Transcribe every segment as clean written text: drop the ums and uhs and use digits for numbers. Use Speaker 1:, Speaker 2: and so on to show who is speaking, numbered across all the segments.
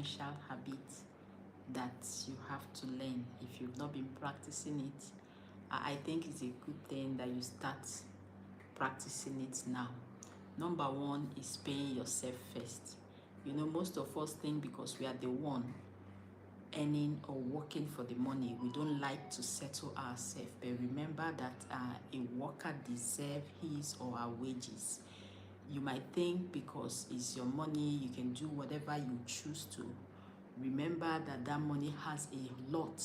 Speaker 1: essential habit that you have to learn if you've not been practicing it. I think it's a good thing that you start practicing it now. Number one is paying yourself first. You know, most of us think because we are the one earning or working for the money, we don't like to settle ourselves. But remember that a worker deserves his or her wages. You might think because it's your money, you can do whatever you choose to. Remember that that money has a lot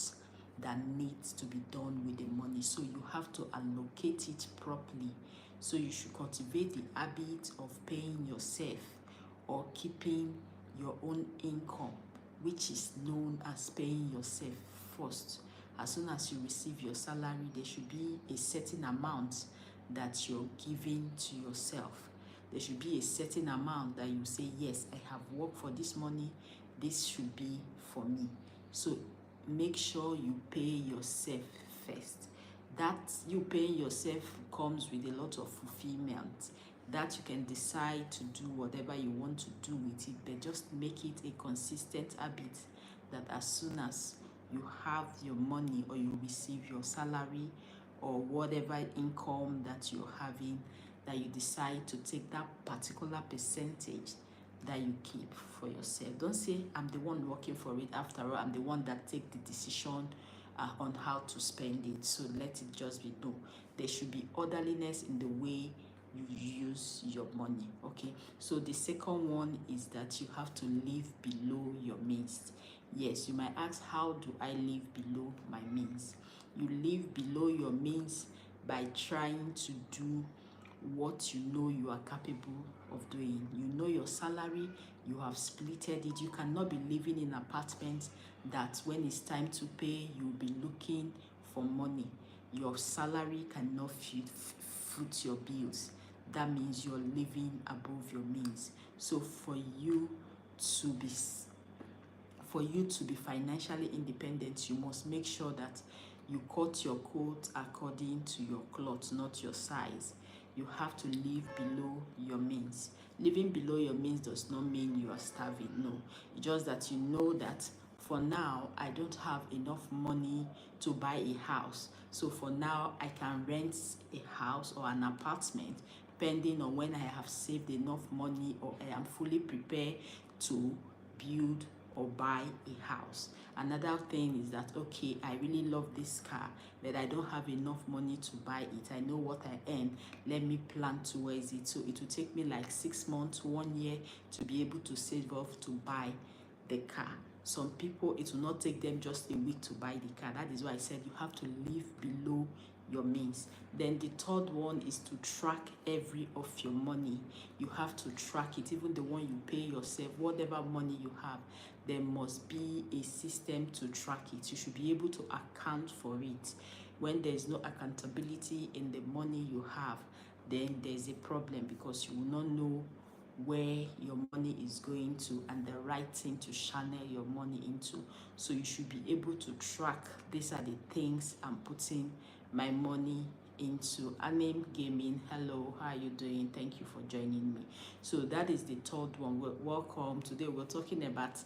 Speaker 1: that needs to be done with the money. So you have to allocate it properly. So you should cultivate the habit of paying yourself or keeping your own income, which is known as paying yourself first. As soon as you receive your salary, there should be a certain amount that you're giving to yourself. There should be a certain amount that you say, yes, I have worked for this money, this should be for me. So make sure you pay yourself first. That you paying yourself comes with a lot of fulfillment, that you can decide to do whatever you want to do with it, but just make it a consistent habit that as soon as you have your money or you receive your salary or whatever income that you're having, that you decide to take that particular percentage that you keep for yourself. Don't say, I'm the one working for it. After all, I'm the one that take the decision on how to spend it. So let it just be. No, there should be orderliness in the way you use your money. Okay, so the second one is that you have to live below your means. Yes, you might ask, how do I live below my means? You live below your means by trying to do what you know you are capable of doing. You know your salary, you have splitted it. You cannot be living in an apartment that when it's time to pay, you'll be looking for money. Your salary cannot foot your bills. That means you're living above your means. So for you to be financially independent, you must make sure that you cut your coat according to your cloth, not your size. You have to live below your means. Living below your means does not mean you are starving. No, it's just that you know that for now, I don't have enough money to buy a house. So for now, I can rent a house or an apartment, depending on when I have saved enough money or I am fully prepared to build or buy a house. Another thing is that, okay, I really love this car, but I don't have enough money to buy it. I know what I earn. Let me plan towards it. So it will take me like 6 months, 1 year to be able to save up to buy the car. Some people, it will not take them just a week to buy the car. That is why I said you have to live below your means. Then the third one is to track every of your money. You have to track it, even the one you pay yourself, whatever money you have, there must be a system to track it. You should be able to account for it. When there is no accountability in the money you have, then there's a problem, because you will not know where your money is going to and the right thing to channel your money into. So you should be able to track, these are the things I'm putting my money into. Anim Gaming, hello, how are you doing? Thank you for joining me. So that is the third one. Welcome. Today we're talking about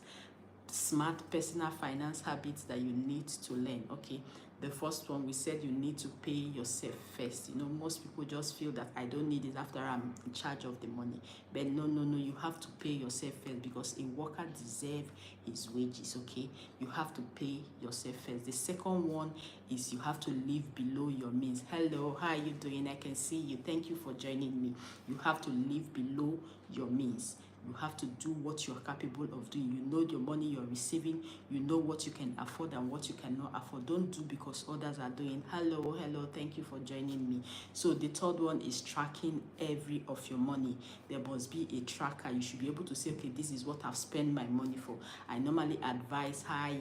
Speaker 1: smart personal finance habits that you need to learn. Okay, the first one, we said you need to pay yourself first. You know, most people just feel that I don't need it after I'm in charge of the money. But no, you have to pay yourself first, because a worker deserves his wages. Okay, you have to pay yourself first. The second one is you have to live below your means. Hello, how are you doing? I can see you. Thank you for joining me. You have to live below your means. You have to do what you're capable of doing. You know your money you're receiving. You know what you can afford and what you cannot afford. Don't do because others are doing. Hello. Thank you for joining me. So the third one is tracking every of your money. There must be a tracker. You should be able to say, okay, this is what I've spent my money for. I normally advise, I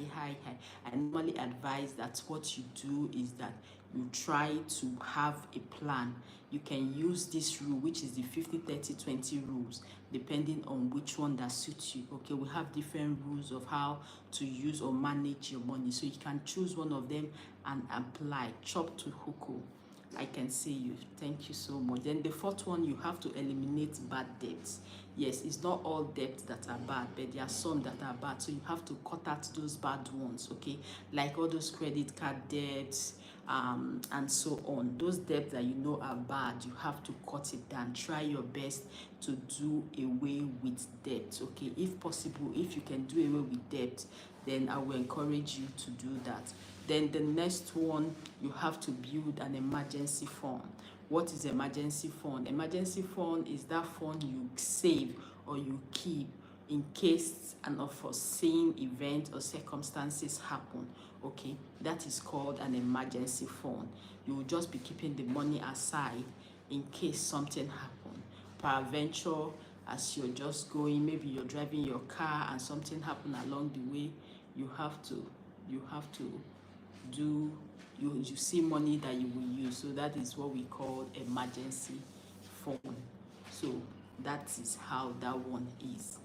Speaker 1: normally advise that what you do is that you try to have a plan. You can use this rule, which is the 50-30-20 rules, depending on which one that suits you. Okay, we have different rules of how to use or manage your money. So you can choose one of them and apply. Chop to huku. I can see you. Thank you so much. Then the fourth one, you have to eliminate bad debts. Yes, it's not all debts that are bad, but there are some that are bad. So you have to cut out those bad ones, okay? Like all those credit card debts, and so on. Those debts that you know are bad, you have to cut it down. Try your best to do away with debt, okay? If possible, if you can do away with debt, then I will encourage you to do that. Then the next one, you have to build an emergency fund. What is emergency fund? Emergency fund is that fund you save or you keep in case an unforeseen event or circumstances happen. Okay, that is called an emergency fund. You will just be keeping the money aside in case something happen. Peradventure, as you're just going, maybe you're driving your car and something happen along the way, you have to do you see money that you will use. So that is what we call emergency fund. So that is how that one is.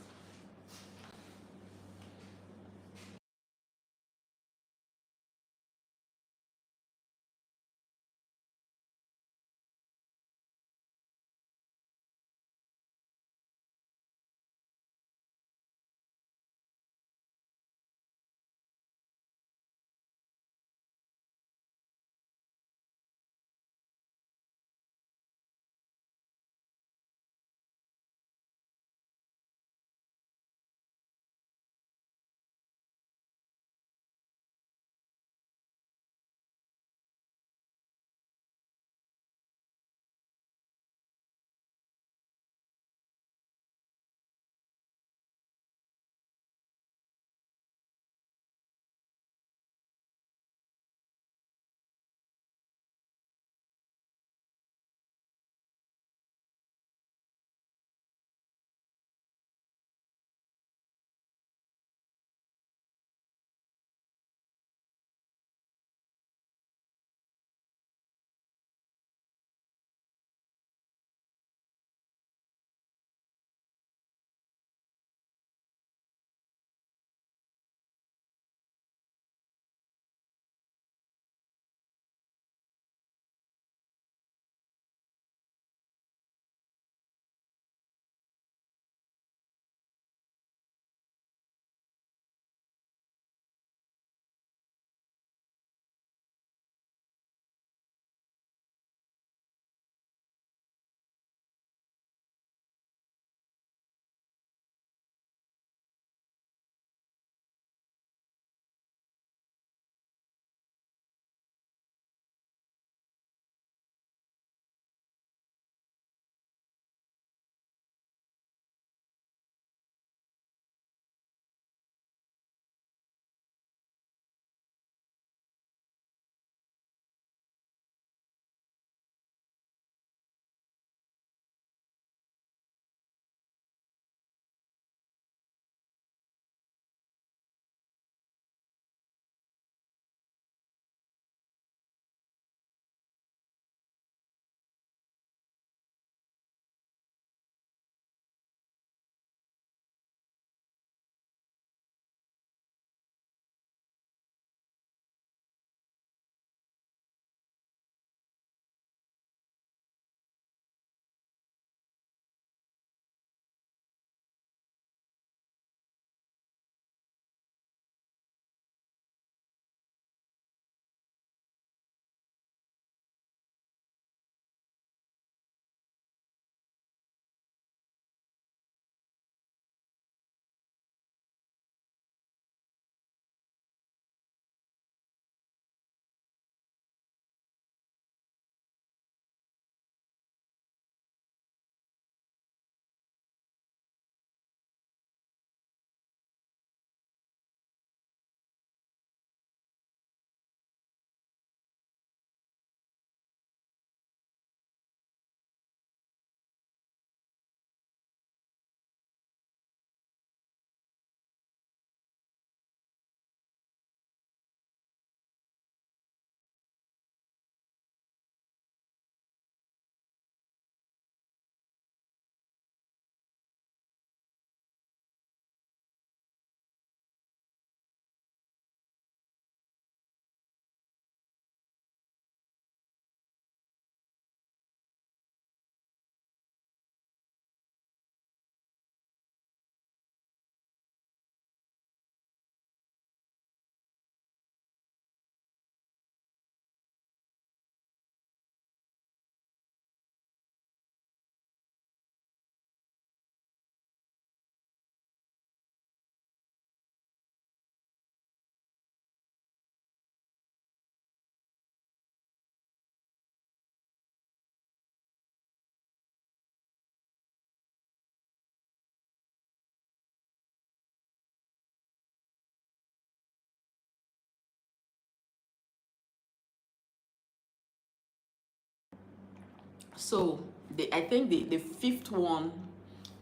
Speaker 1: So I think the fifth one,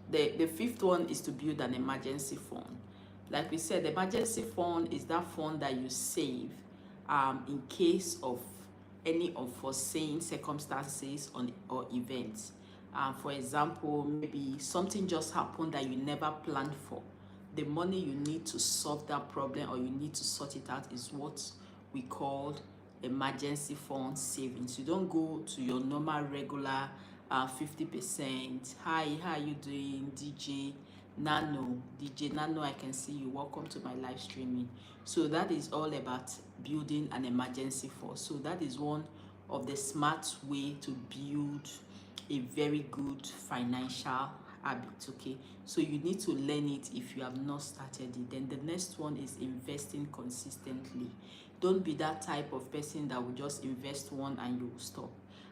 Speaker 1: the fifth one is to build an emergency fund. Like we said, the emergency fund is that fund that you save in case of any unforeseen circumstances or events. For example, maybe something just happened that you never planned for. The money you need to solve that problem or you need to sort it out is what we call emergency fund savings. You don't go to your normal regular 50%. Hi, how are you doing, DJ Nano? DJ Nano, I can see you. Welcome to my live streaming. So that is all about building an emergency fund. So that is one of the smart way to build a very good financial habit. Okay, so you need to learn it if you have not started it. Then the next one is investing consistently. Don't be that type of person that will just invest one and you will stop.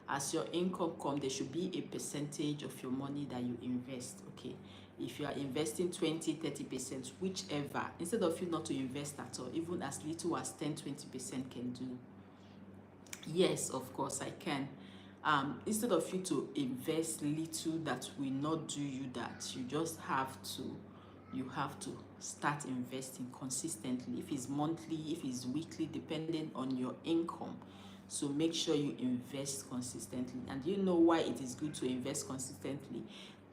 Speaker 1: As your income comes, there should be a percentage of your money that you invest. Okay, if you are investing 20-30%, whichever, instead of you not to invest at all, even as little as 10-20% can do. Yes, of course I can. Instead of you to invest little that will not do you that, you have to start investing consistently. If it's monthly, if it's weekly, depending on your income. So make sure you invest consistently. And you know why it is good to invest consistently?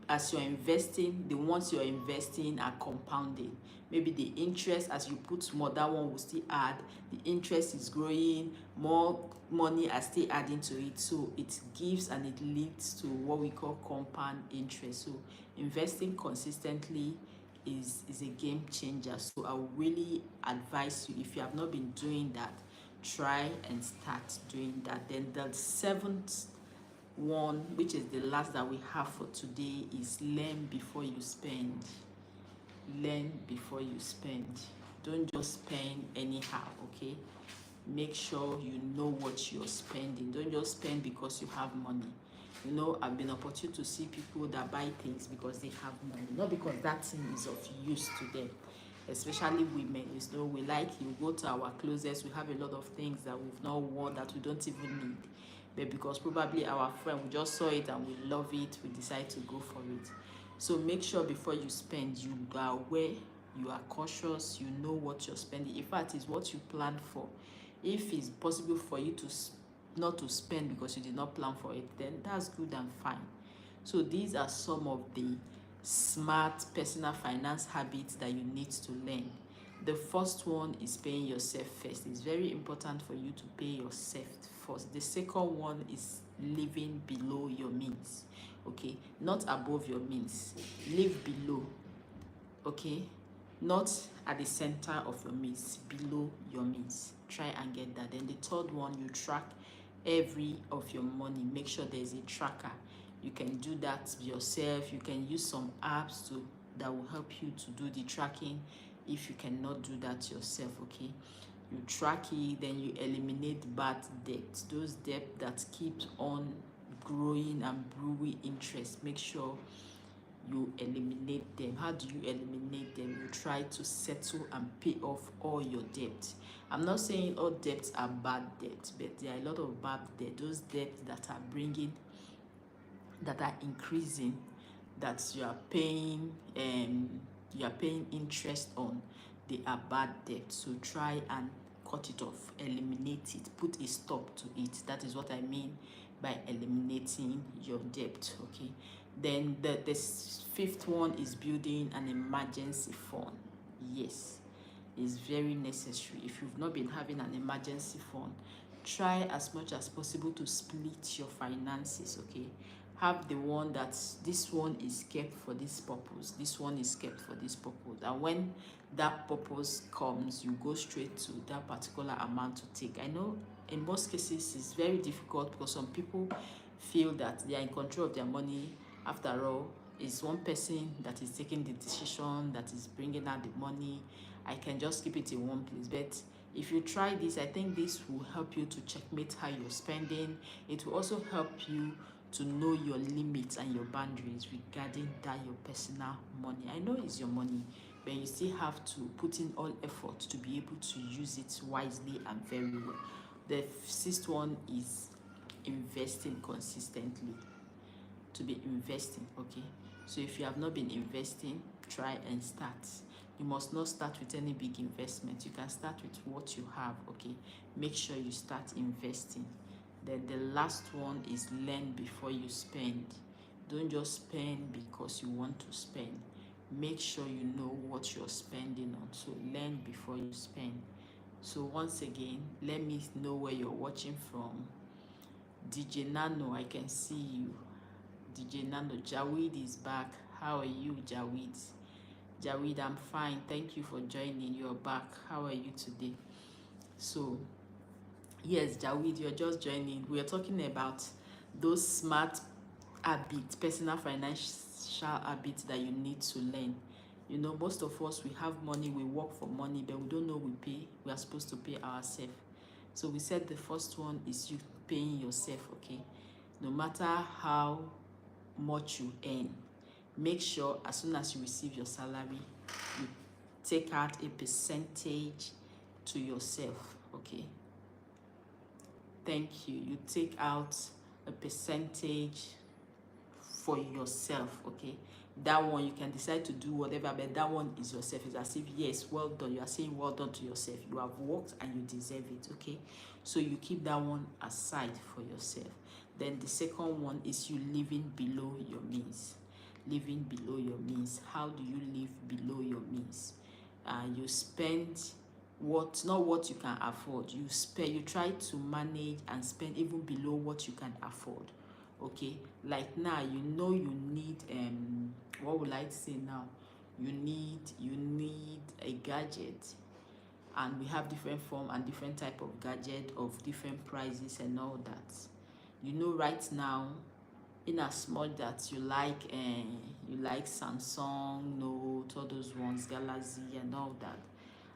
Speaker 1: As you're investing, the ones you're investing are compounding. Maybe the interest, as you put more, that one will still add. The interest is growing, more money are still adding to it. So it gives and it leads to what we call compound interest. So investing consistently is a game changer. So I would really advise you, if you have not been doing that, try and start doing that. Then the seventh one, which is the last that we have for today, is learn before you spend. Learn before you spend. Don't just spend anyhow. Okay, make sure you know what you're spending. Don't just spend because you have money. You know, I've been opportune to see people that buy things because they have money, not because that thing is of use to them. Especially women, you know, we like, you go to our closets, we have a lot of things that we've not worn that we don't even need, but because probably our friend, we just saw it and we love it, we decide to go for it. So make sure before you spend, you are aware, you are cautious, you know what you're spending. In fact, it's what you plan for. If it's possible for you to not to spend because you did not plan for it, then that's good and fine. So these are some of the smart personal finance habits that you need to learn. The first one is paying yourself first. It's very important for you to pay yourself first. The second one is living below your means. Okay, not above your means. Live below. Okay, not at the center of your means, below your means. Try and get that. Then the third one, you track every of your money. Make sure there's a tracker. You can do that yourself. You can use some apps that will help you to do the tracking if you cannot do that yourself. Okay, you track it, then you eliminate bad debt, those debt that keeps on growing and brewing interest. Make sure you eliminate them. How do you eliminate them? You try to settle and pay off all your debt. I'm not saying all debts are bad debt, but there are a lot of bad debt, those debts that are bringing, that are increasing, that you are paying interest on. They are bad debt. So try and cut it off, eliminate it, put a stop to it. That is what I mean by eliminating your debt. Okay, then the fifth one is building an emergency fund. Yes, it's very necessary. If you've not been having an emergency fund, try as much as possible to split your finances. Okay, have the one that this one is kept for this purpose, this one is kept for this purpose, and when that purpose comes, you go straight to that particular amount to take. I know in most cases it's very difficult because some people feel that they are in control of their money. After all, it's one person that is taking the decision, that is bringing out the money. I can just keep it in one place. But if you try this, I think this will help you to checkmate how you're spending. It will also help you to know your limits and your boundaries regarding that your personal money. I know it's your money, but you still have to put in all effort to be able to use it wisely and very well. The sixth one is investing consistently. to be investing. Okay, so if you have not been investing, try and start. You must not start with any big investment. You can start with what you have. Okay, make sure you start investing. Then the last one is learn before you spend. Don't just spend because you want to spend. Make sure you know what you're spending on. So learn before you spend. So once again, let me know where you're watching from. DJ Nano, I can see you. DJ Nano, Jawid is back. How are you, Jawid? Jawid, I'm fine. Thank you for joining. You're back. How are you today? So, yes, Jawid, you're just joining. We are talking about those smart habits, personal financial habits that you need to learn. You know, most of us, we have money, we work for money, but we don't know we are supposed to pay ourselves. So we said the first one is you paying yourself. Okay, no matter how much you earn, make sure as soon as you receive your salary, you take out a percentage to yourself. Okay, thank you. You take out a percentage for yourself. Okay, that one you can decide to do whatever, but that one is yourself. It's as if, yes, well done. You are saying well done to yourself. You have worked and you deserve it. Okay, so you keep that one aside for yourself. Then the second one is you living below your means. Living below your means. How do you live below your means? You spend not what you can afford. You try to manage and spend even below what you can afford. Okay, like now, you know, you need what would I say now, you need a gadget, and we have different form and different type of gadget of different prices and all that. You know, right now, in as much that you like Samsung Note, all those ones, Galaxy and all that,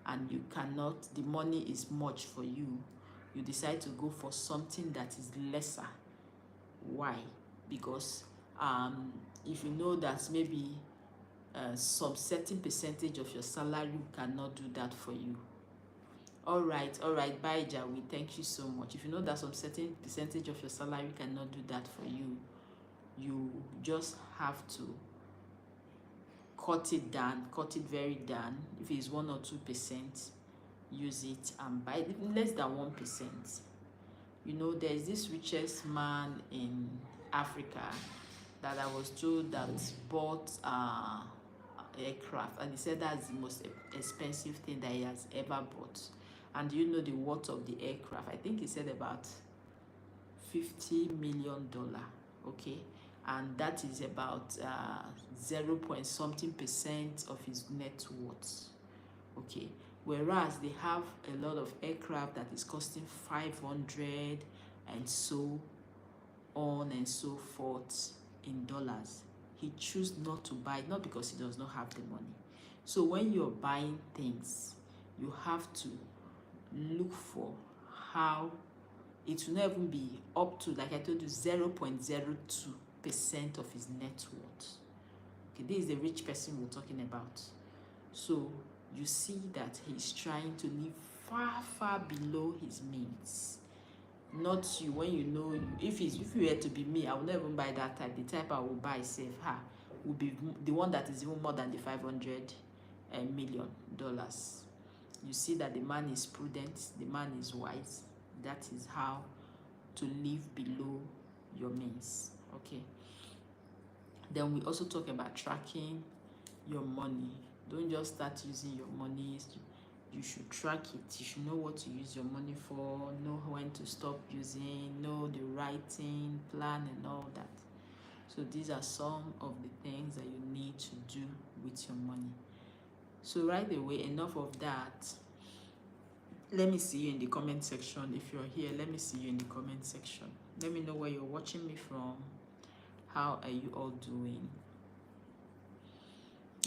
Speaker 1: and you cannot, the money is much for you, you decide to go for something that is lesser. Why? Because if you know that maybe some certain percentage of your salary cannot do that for you. All right, bye Jawi, thank you so much. If you know that some certain percentage of your salary cannot do that for you, you just have to cut it down, cut it very down. If it's 1 or 2%, use it and buy it less than 1%. You know, there's this richest man in Africa that I was told that bought aircraft, and he said that's the most expensive thing that he has ever bought. And you know the worth of the aircraft? I think he said about $50 million. Okay, and that is about 0 point something percent of his net worth. Okay, whereas they have a lot of aircraft that is costing 500 and so on and so forth in dollars. He choose not to buy, not because he does not have the money. So when you're buying things, you have to look for how it will not even be up to, like I told you, 0.02% of his net worth. Okay, this is the rich person we're talking about. So you see that he's trying to live far below his means. Not you. When you know, if you were to be me, I would never buy that type. The type I will buy safe will be the one that is even more than the $500 million. You see that the man is prudent, the man is wise. That is how to live below your means. Okay, then we also talk about tracking your money. Don't just start using your money. You should track it. You should know what to use your money for, know when to stop using, know the right thing, plan and all that. So these are some of the things that you need to do with your money. So right away, enough of that. Let me see you in the comment section. If you're here, let me see you in the comment section. Let me know where you're watching me from. How are you all doing?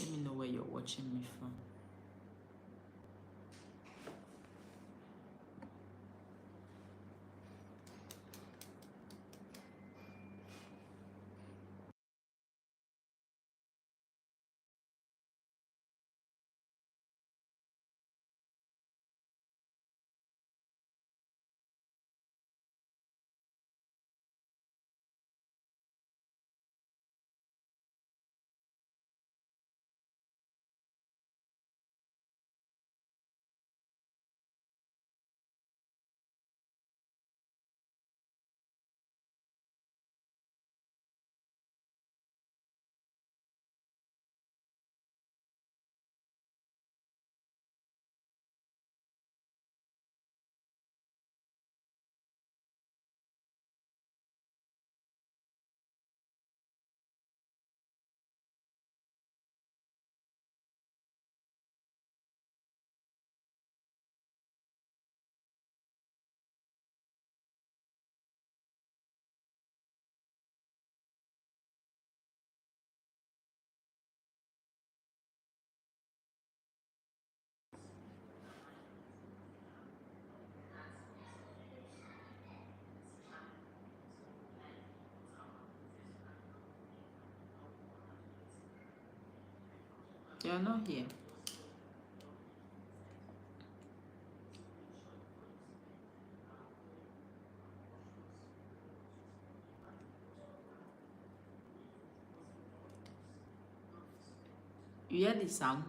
Speaker 1: Let me know where you're watching me from. You're not here. You hear the sound?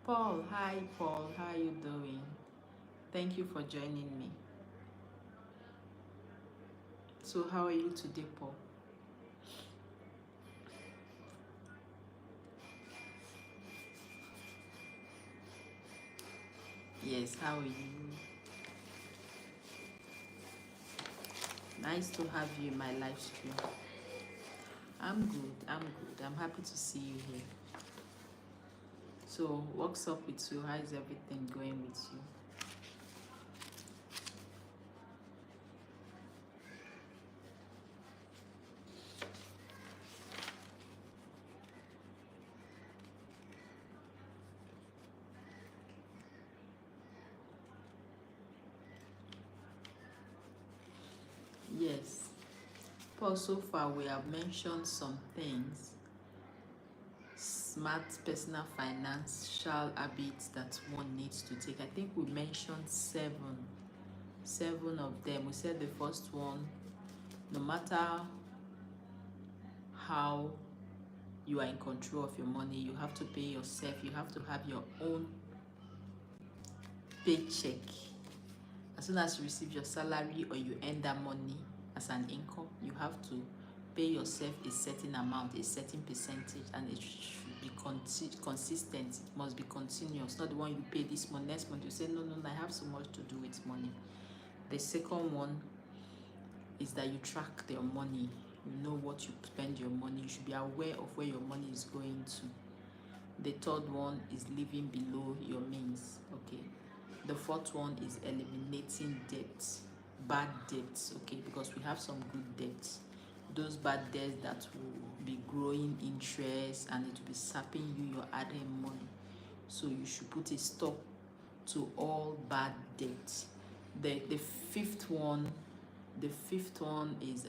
Speaker 1: Paul, hi Paul, how are you doing? Thank you for joining me. So how are you today, Paul? Yes, how are you? Nice to have you in my live stream. I'm good, I'm good. I'm happy to see you here. So what's up with you? How is everything going with you? Yes. Paul, so far we have mentioned some things. Smart personal financial habits that one needs to take. I think we mentioned seven of them. We said the first one, no matter how you are in control of your money, you have to pay yourself, you have to have your own paycheck. As soon as you receive your salary or you earn that money as an income, you have to pay yourself a certain amount, a certain percentage, and it should be consistent. It must be continuous, not the one you pay this month, next month you say no, I have so much to do with money. The second one is that you track your money. You know what you spend your money. You should be aware of where your money is going to. The third one is living below your means. Okay. The fourth one is eliminating debts, bad debts. Okay, because we have some good debts. Those bad debts that will be growing interest and it will be sapping you your hard-earned money. So you should put a stop to all bad debts. The fifth one is